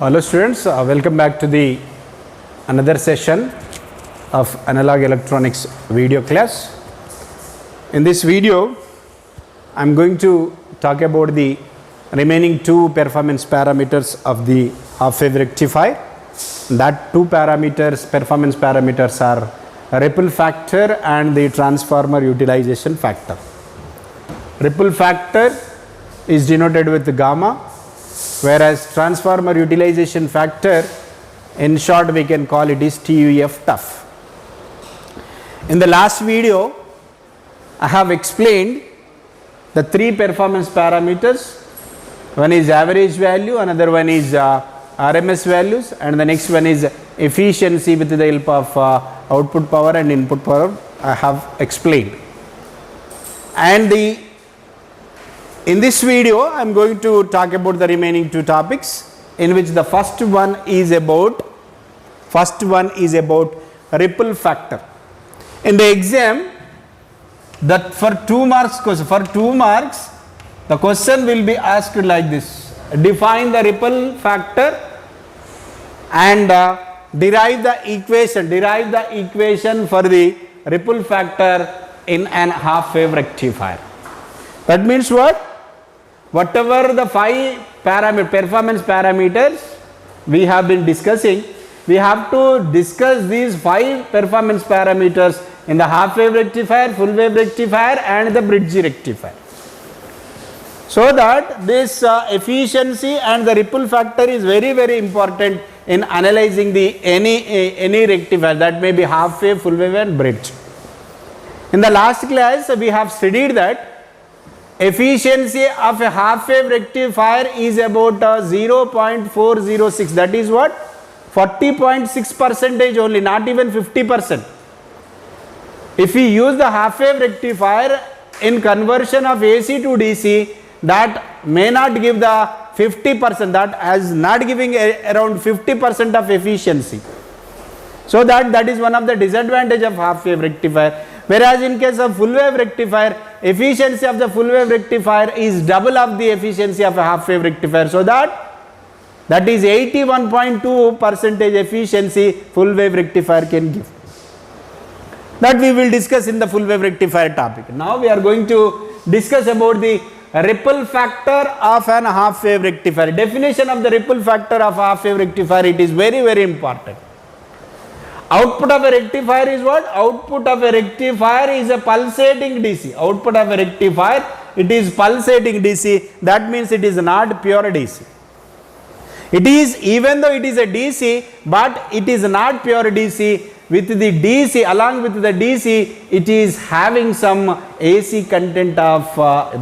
Hello students, welcome back to the another session of analog electronics video class. In this video I am going to talk about the remaining two performance parameters of the half-wave rectifier. That two performance parameters are ripple factor and the transformer utilization factor. Ripple factor is denoted with gamma, whereas transformer utilization factor, in short we can call it is TUF tough. In the last video I have explained the three performance parameters. One is average value, another one is RMS values, and the next one is efficiency with the help of output power and input power. I have explained. And in this video I am going to talk about the remaining two topics, in which the first one is about ripple factor. In the exam, that for 2 marks the question will be asked like this: define the ripple factor and derive the equation for the ripple factor in an half-wave rectifier. That means what? Whatever the five performance parameters we have been discussing, we have to discuss these five performance parameters in the half-wave rectifier, full-wave rectifier and the bridge rectifier. So that this efficiency and the ripple factor is very, very important in analyzing the any rectifier, that may be half-wave, full-wave and bridge. In the last class we have studied that efficiency of a half-wave rectifier is about 0.406, that is what? 40.6% only, not even 50%. If we use the half-wave rectifier in conversion of AC to DC, that may not give the 50%, that is not giving around 50% of efficiency. So that is one of the disadvantage of half-wave rectifier. Whereas in case of full-wave rectifier, efficiency of the full-wave rectifier is double of the efficiency of a half-wave rectifier. So that is 81.2% efficiency full-wave rectifier can give. That we will discuss in the full-wave rectifier topic. Now we are going to discuss about the ripple factor of an half-wave rectifier. Definition of the ripple factor of half-wave rectifier, it is very, very important. Output of a rectifier is what? Output of a rectifier is a pulsating DC. Output of a rectifier, it is pulsating DC. That means it is not pure DC. It is, even though it is a DC, but it is not pure DC. With the DC, along with the DC, it is having some AC content of,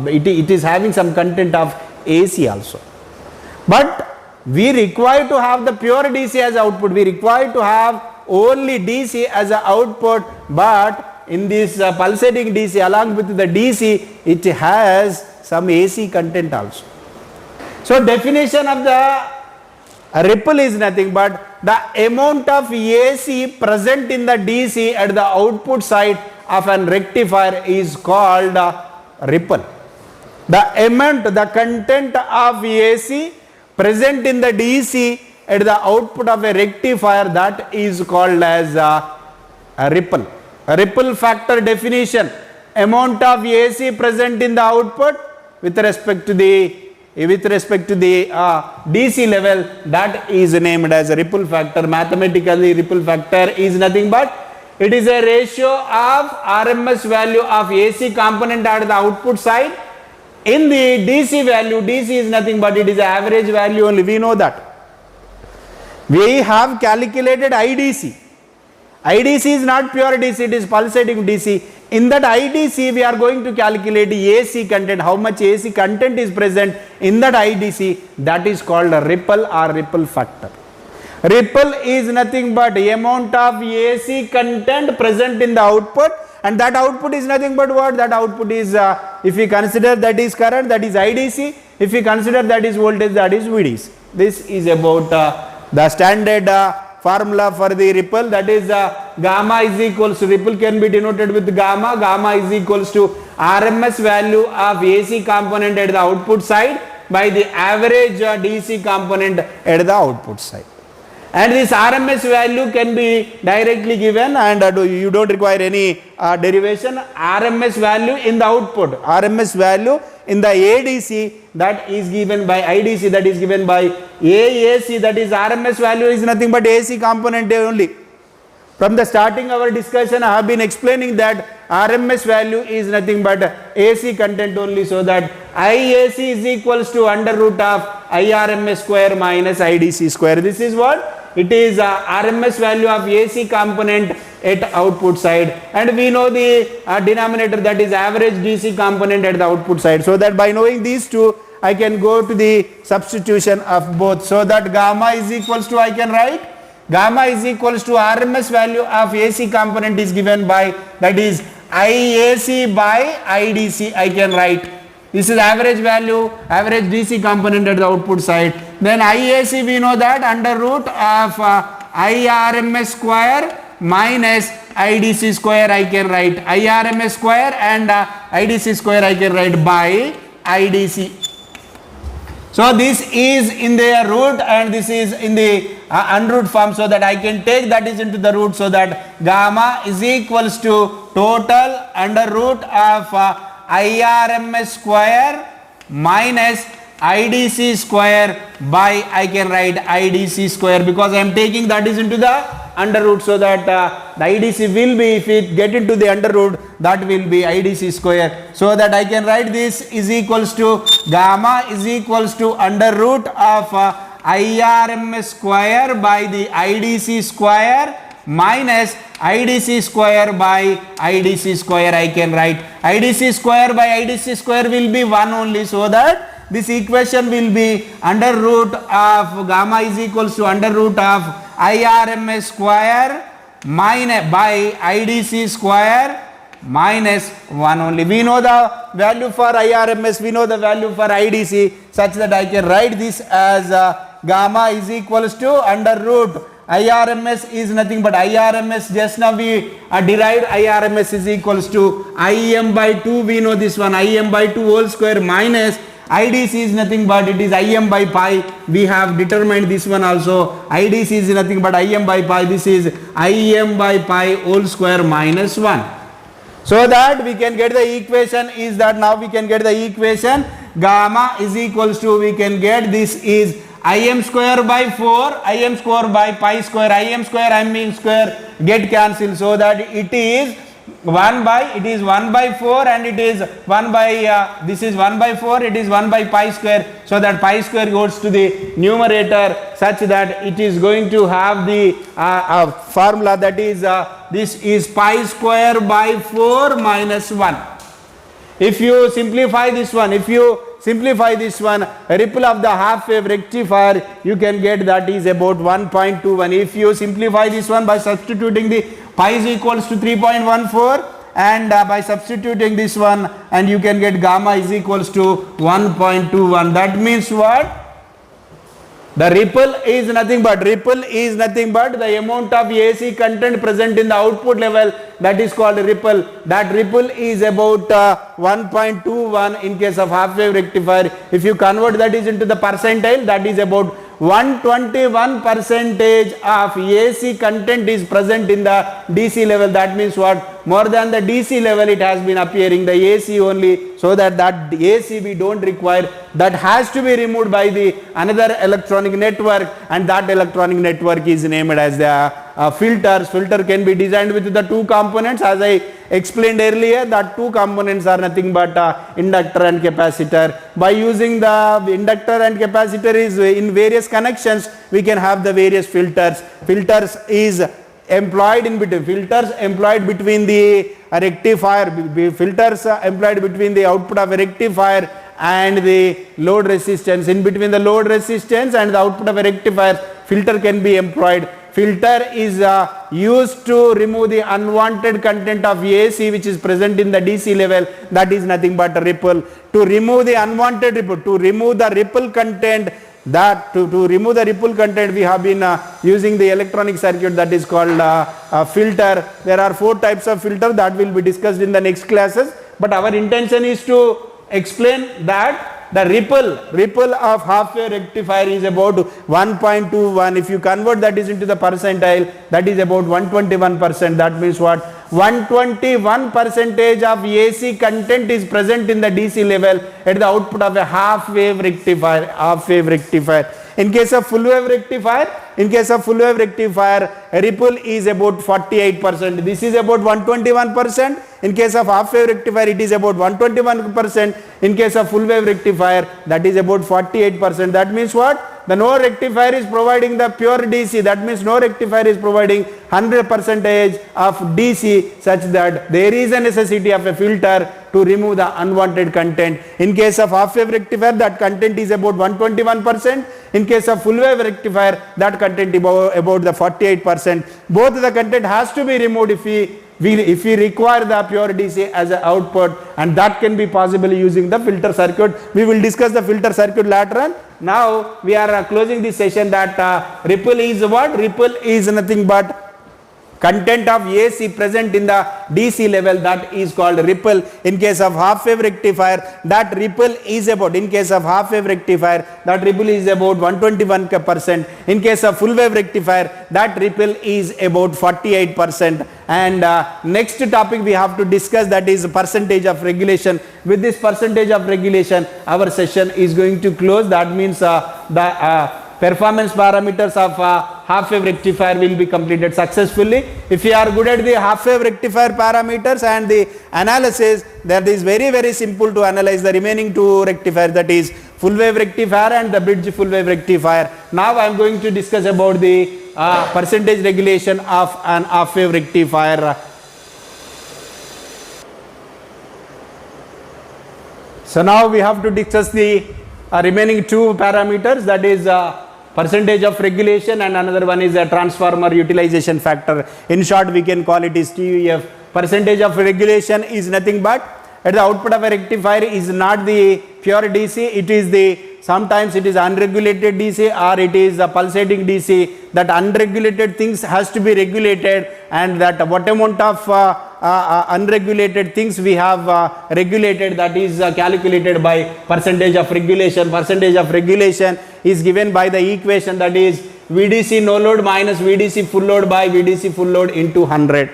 it is having some content of AC also. But we require to have the pure DC as output. We require to have only DC as an output, but in this pulsating DC, along with the DC, it has some AC content also. So definition of the ripple is nothing but the amount of AC present in the DC at the output side of an rectifier is called ripple. The amount, the content of AC present in the DC at the output of a rectifier, that is called as a ripple. A ripple factor definition: amount of AC present in the output with respect to the DC level, that is named as a ripple factor. Mathematically, ripple factor is nothing but it is a ratio of RMS value of AC component at the output side in the DC value. DC is nothing but it is average value only, we know that. We have calculated IDC. IDC is not pure DC, it is pulsating DC. In that IDC, we are going to calculate AC content, how much AC content is present in that IDC. That is called a ripple or ripple factor. Ripple is nothing but the amount of AC content present in the output, and that output is nothing but what? That output is, if we consider that is current, that is IDC. If we consider that is voltage, that is VDC. This is about the standard formula for the ripple, that is gamma is equals to, ripple can be denoted with gamma is equals to RMS value of AC component at the output side by the average DC component at the output side. And this RMS value can be directly given, and you don't require any derivation. RMS value in the output, RMS value in the ADC, that is given by IDC, that is given by AAC, that is RMS value is nothing but AC component only. From the starting our discussion I have been explaining that RMS value is nothing but AC content only, so that IAC is equals to under root of IRMS square minus IDC square. This is what? It is RMS value of AC component at output side, and we know the denominator, that is average DC component at the output side. So that by knowing these two I can go to the substitution of both, so that gamma is equals to, I can write gamma is equals to RMS value of AC component is given by, that is IAC by IDC, I can write. This is average value, average DC component at the output side. Then IAC we know that under root of IRMS square minus IDC square, I can write IRMS square and IDC square I can write by IDC. So this is in the root and this is in the unroot form, so that I can take that is into the root, so that gamma is equals to total under root of IRMS square minus IDC square by, I can write IDC square, because I am taking that is into the under root, so that the IDC will be, if it get into the under root, that will be IDC square, so that I can write this is equals to gamma is equals to under root of IRMS square by the IDC square minus IDC square by IDC square, I can write IDC square by IDC square will be 1 only, so that this equation will be under root of gamma is equals to under root of IRMS square minus by IDC square minus 1 only. We know the value for IRMS, we know the value for IDC, such that I can write this as gamma is equals to under root IRMS is nothing but IRMS, just now we derived IRMS is equals to IM by 2, we know this one, IM by 2 whole square minus IDC is nothing but it is IM by pi, we have determined this one also, IDC is nothing but IM by pi, this is IM by pi whole square minus 1. So that we can get the equation is that, now we can get the equation gamma is equals to, we can get this is Im square by 4, Im square by pi square, Im square Im square get cancelled, so that it is 1 by, it is 1 by 4 and it is 1 by, this is 1 by 4, it is 1 by pi square, so that pi square goes to the numerator, such that it is going to have the formula, that is this is pi square by 4 minus 1. If you simplify this one, if you simplify this one, ripple of the half wave rectifier, you can get that is about 1.21. If you simplify this one by substituting the pi is equals to 3.14 and by substituting this one, and you can get gamma is equals to 1.21. That means what? The ripple is nothing but the amount of AC content present in the output level, that is called ripple. That ripple is about 1.21 in case of half wave rectifier. If you convert that is into the percentile, that is about 121% of AC content is present in the DC level. That means what? More than the DC level it has been appearing, the AC only, so that AC we don't require, that has to be removed by the another electronic network, and that electronic network is named as the filters. Filter can be designed with the two components, as I explained earlier, that two components are nothing but inductor and capacitor. By using the inductor and capacitor is in various connections, we can have the various filters. Filters is employed in between, filters employed between the rectifier, filters employed between the output of a rectifier and the load resistance. In between the load resistance and the output of a rectifier, filter can be employed. Filter is used to remove the unwanted content of AC which is present in the DC level, that is nothing but a ripple. To remove the unwanted ripple, to remove the ripple content, that to remove the ripple content, we have been using the electronic circuit, that is called a filter. There are 4 types of filter that will be discussed in the next classes, but our intention is to explain that the ripple of half wave rectifier is about 1.21. If you convert that is into the percentile, that is about 121%. That means what? 121% of AC content is present in the DC level at the output of a half wave rectifier. In case of full wave rectifier, ripple is about 48%. This is about 121%. In case of half wave rectifier, it is about 121%. In case of full wave rectifier, that is about 48%. That means what? The no rectifier is providing the pure DC. That means no rectifier is providing 100% of DC, such that there is a necessity of a filter to remove the unwanted content. In case of half wave rectifier, that content is about 121%. In case of full wave rectifier, that content about the 48%. Both the content has to be removed if we require the pure DC as an output, and that can be possible using the filter circuit. We will discuss the filter circuit later on. Now we are closing this session that ripple is what? Ripple is nothing but content of AC present in the DC level, that is called ripple. In case of half wave rectifier, that ripple is about, that ripple is about 121%. In case of full wave rectifier, that ripple is about 48%. And next topic we have to discuss, that is percentage of regulation. With this percentage of regulation, our session is going to close. That means the performance parameters of half wave rectifier will be completed successfully. If you are good at the half wave rectifier parameters and the analysis, that is very simple to analyze the remaining two rectifiers, that is full wave rectifier and the bridge full wave rectifier. Now I am going to discuss about the percentage regulation of an half wave rectifier. So now we have to discuss the remaining two parameters, that is percentage of regulation, and another one is a transformer utilization factor. In short, we can call it is TUF. Percentage of regulation is nothing but at the output of a rectifier is not the pure DC, it is the sometimes it is unregulated DC or it is a pulsating DC. That unregulated things has to be regulated, and that what amount of unregulated things we have regulated, that is calculated by percentage of regulation. Percentage of regulation is given by the equation, that is VDC no load minus VDC full load by VDC full load into 100.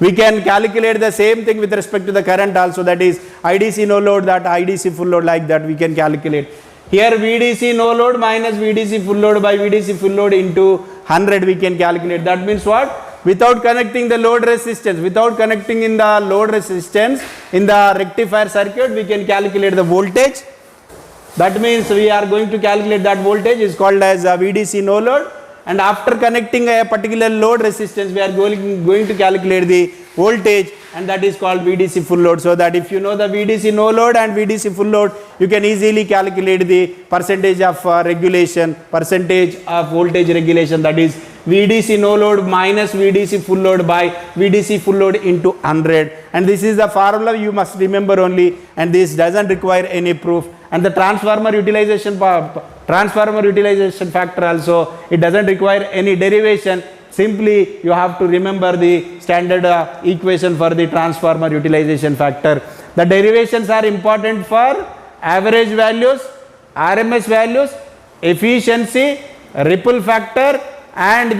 We can calculate the same thing with respect to the current also, that is IDC no load, that IDC full load, like that we can calculate. Here VDC no load minus VDC full load by VDC full load into 100 we can calculate. That means what? Without connecting the load resistance, without connecting in the load resistance in the rectifier circuit, we can calculate the voltage. That means we are going to calculate that voltage is called as VDC no load, and after connecting a particular load resistance, we are going to calculate the voltage, and that is called VDC full load. So that if you know the VDC no load and VDC full load, you can easily calculate the percentage of regulation, percentage of voltage regulation, that is VDC no load minus VDC full load by VDC full load into 100. And this is the formula you must remember only, and this doesn't require any proof. And the transformer utilization factor also, it doesn't require any derivation. Simply you have to remember the standard equation for the transformer utilization factor. The derivations are important for average values, RMS values, efficiency, ripple factor, and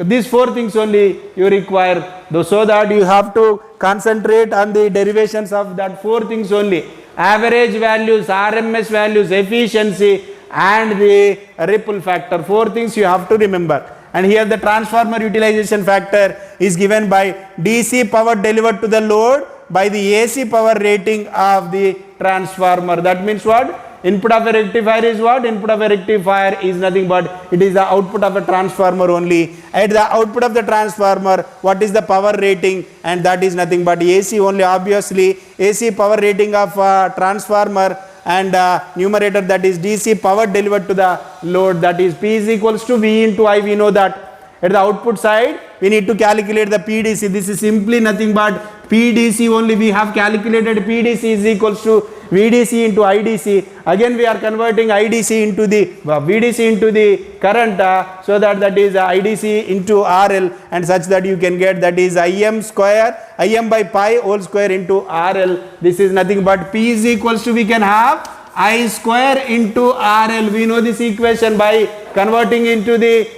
these four things only you require, so that you have to concentrate on the derivations of that four things only: average values, RMS values, efficiency, and the ripple factor. Four things you have to remember. And here the transformer utilization factor is given by DC power delivered to the load by the AC power rating of the transformer. That means what? Input of a rectifier is what? Input of a rectifier is nothing but it is the output of a transformer only. At the output of the transformer, what is the power rating? And that is nothing but AC only, obviously. AC power rating of transformer, and numerator, that is DC power delivered to the load, that is P is equals to V into I. We know that. At the output side, we need to calculate the PDC. This is simply nothing but PDC only. We have calculated PDC is equals to VDC into IDC. Again we are converting IDC into the VDC into the current, so that is IDC into RL, and such that you can get, that is IM by pi whole square into RL. This is nothing but P is equals to, we can have I square into RL. We know this equation by converting into the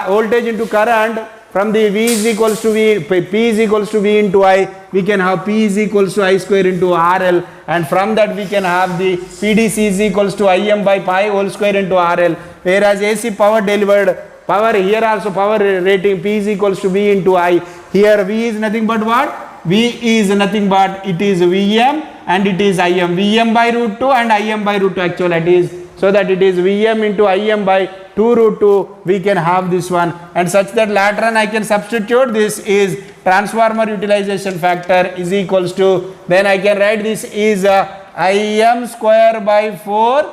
voltage into current. From the V is equals to V, P is equals to V into I, we can have P is equals to I square into RL, and from that we can have the PDC is equals to Im by pi whole square into RL, whereas AC power delivered, power here also power rating P is equals to V into I. Here V is nothing but what? V is nothing but it is Vm and it is Im. Vm by root 2 and Im by root 2 actually it is. So that it is Vm into Im by 2 root 2, we can have this one, and such that later on I can substitute this is transformer utilization factor is equals to, then I can write this is Im square by 4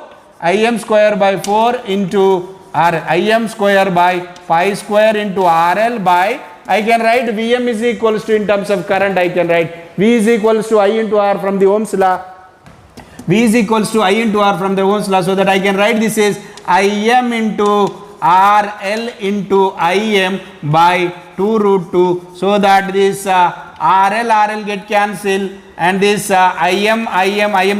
into RL, Im square by pi square into RL by, I can write Vm is equals to, in terms of current I can write V is equals to I into R from the Ohm's law, V is equals to I into R from the Ohm's law, so that I can write this is Im into RL into Im by 2 root 2, so that this RL get cancelled and this Im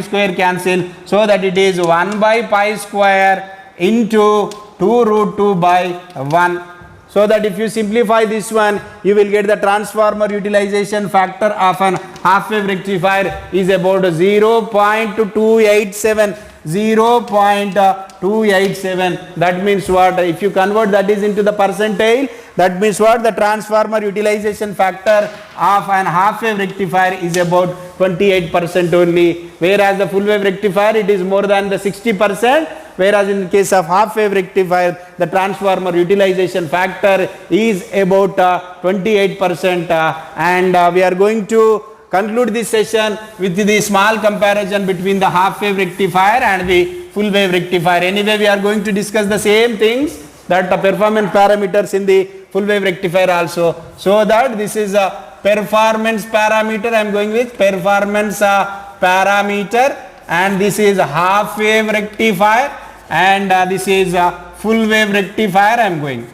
square cancel, so that it is 1 by pi square into 2 root 2 by 1. So that if you simplify this one, you will get the transformer utilization factor of an half wave rectifier is about 0.287. 0.287. That means what? If you convert that is into the percentile, that means what? The transformer utilization factor of an half wave rectifier is about 28% only, whereas the full wave rectifier it is more than the 60%. Whereas in the case of half wave rectifier, the transformer utilization factor is about 28%, and we are going to conclude this session with the small comparison between the half wave rectifier and the full wave rectifier. Anyway, we are going to discuss the same things, that the performance parameters in the full wave rectifier also. So that this is a performance parameter, I am going with performance parameter, and this is a half wave rectifier, and this is a full wave rectifier I am going.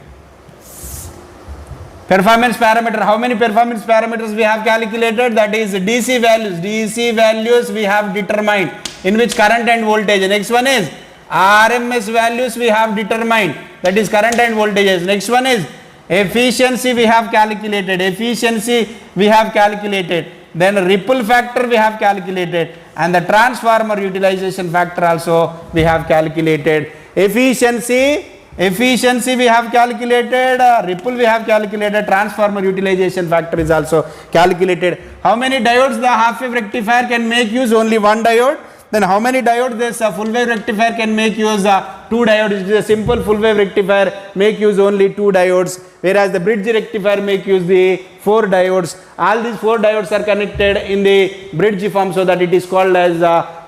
Performance parameter, how many performance parameters we have calculated? That is DC values. DC values we have determined, in which current and voltage. Next one is RMS values we have determined, that is current and voltages. Next one is efficiency we have calculated. Efficiency we have calculated. Then ripple factor we have calculated, and the transformer utilization factor also we have calculated. Efficiency we have calculated, ripple we have calculated, transformer utilization factor is also calculated. How many diodes the half wave rectifier can make use? Only one diode. Then how many diodes this full wave rectifier can make use? 2 diodes. It is a simple full wave rectifier make use only 2 diodes, whereas the bridge rectifier make use the 4 diodes. All these 4 diodes are connected in the bridge form, so that it is called as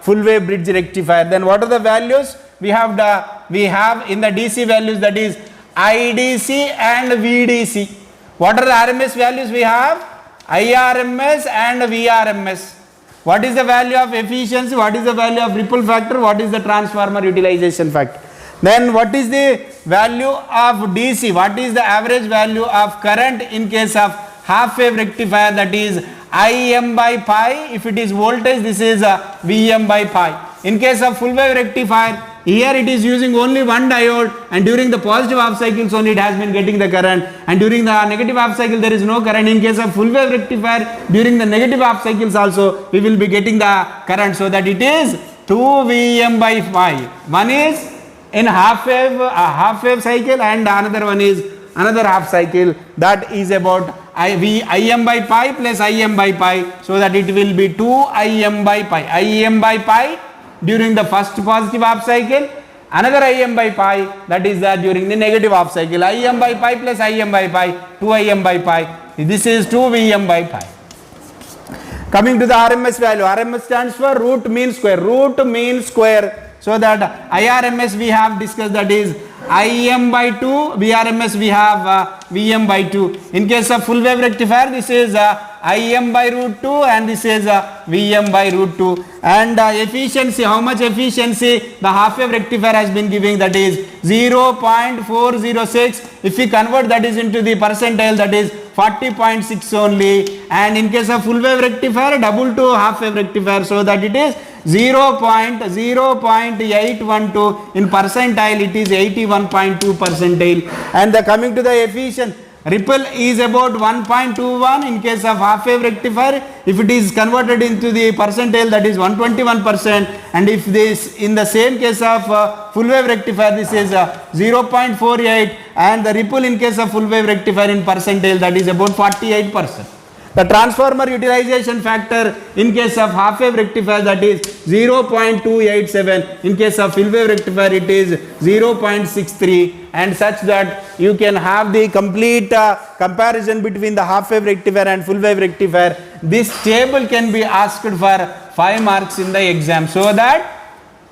full wave bridge rectifier. Then what are the values? We have in the DC values, that is IDC and VDC. What are the RMS values? We have IRMS and VRMS. What is the value of efficiency? What is the value of ripple factor? What is the transformer utilization factor? Then what is the value of DC? What is the average value of current in case of half wave rectifier? That is Im by pi. If it is voltage, this is Vm by pi. In case of full wave rectifier, here it is using only one diode, and during the positive half cycles only it has been getting the current, and during the negative half cycle there is no current. In case of full wave rectifier, during the negative half cycles also we will be getting the current, so that it is 2 Vm by pi. One is in half wave cycle, and another one is another half cycle, that is about Im by pi plus Im by pi, so that it will be 2 Im by pi. Im by pi during the first positive half cycle, another Im by pi, that is during the negative half cycle. Im by pi plus Im by pi, 2 Im by pi. This is 2 Vm by pi. Coming to the RMS value, RMS stands for root mean square. Root mean square. So that IRMS we have discussed, that is Im by 2, VRMS we have Vm by 2. In case of full wave rectifier, this is Im by root 2 and this is Vm by root 2. And efficiency, how much efficiency the half wave rectifier has been giving, that is 0.406. If we convert that is into the percentile, that is 40.6 only. And in case of full wave rectifier, double to half wave rectifier, so that it is 0.812, in percentile it is 81.2 percentile. And the coming to the efficient, ripple is about 1.21 in case of half wave rectifier. If it is converted into the percentile, that is 121%, and if this in the same case of full wave rectifier, this is 0.48, and the ripple in case of full wave rectifier in percentile, that is about 48%. The transformer utilization factor in case of half wave rectifier, that is 0.287, in case of full wave rectifier it is 0.63, and such that you can have the complete comparison between the half wave rectifier and full wave rectifier. This table can be asked for 5 marks in the exam, so that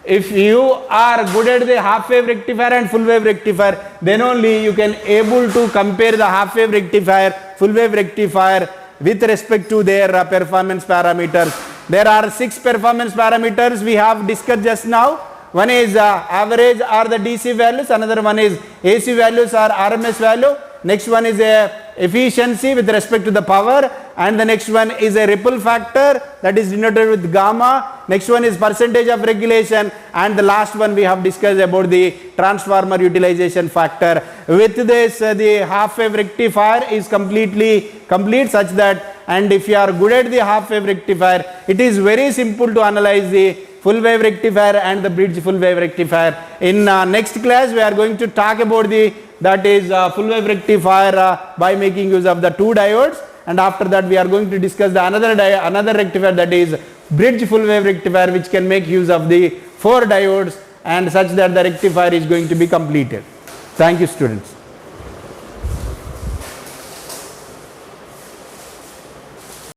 if you are good at the half wave rectifier and full wave rectifier, then only you can able to compare the half wave rectifier, full wave rectifier with respect to their performance parameters. There are 6 performance parameters we have discussed just now. One is average or the DC values, another one is AC values or RMS value, next one is efficiency with respect to the power, and the next one is a ripple factor, that is denoted with gamma, next one is percentage of regulation, and the last one we have discussed about the transformer utilization factor. With this the half wave rectifier is completely complete, such that, and if you are good at the half wave rectifier, it is very simple to analyze the full wave rectifier and the bridge full wave rectifier. In next class we are going to talk about the, that is full wave rectifier by making use of the 2 diodes, and after that we are going to discuss the another rectifier, that is bridge full wave rectifier, which can make use of the 4 diodes, and such that the rectifier is going to be completed. Thank you, students.